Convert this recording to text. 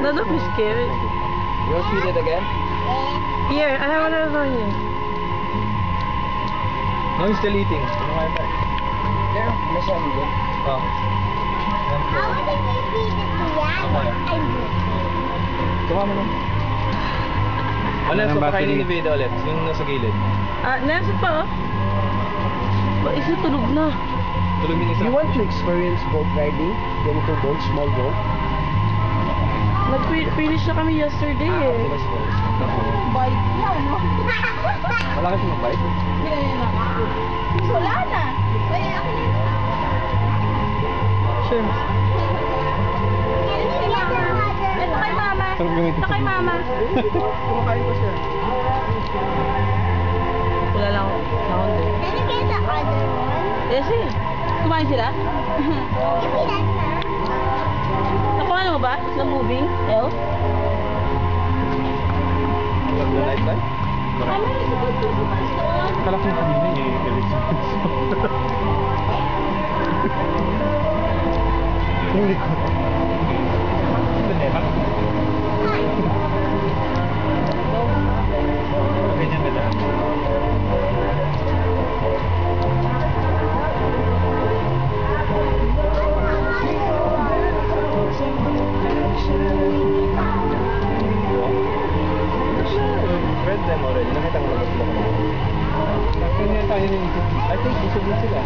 No, don't be scared. You want to feed it again? Here, I have another one here. No, he's still eating. Ano kaya ba? There, masyado good. Oh. How would they feed it to yan? Kuha mo lang. Ano, so pakainin ni Veda ulit. Yung nasa gilid. Nasa pa, oh. Isa tulog na. Tulog yung isa. You want to experience boat riding? Ganito boat, small boat? Nag-finish na kami yesterday eh. Bike lang, no? Malaki siya mag-bike. Wala na. Kaya ako na. Sure. Ito kay mama. Ito kay mama. Kumakain pa siya. Wala lang ako. Sound eh. Can you get the other one? Eh, sige. Kumain sila? Give me that na. Nakuha na mo ba? It's not moving? El? What's the night time? Ano yung susunod? Akala ko yung kanina eh. Hindi ko. Ganyan na lang. Read them already. Nakita ko na ba sila? I think busog din sila.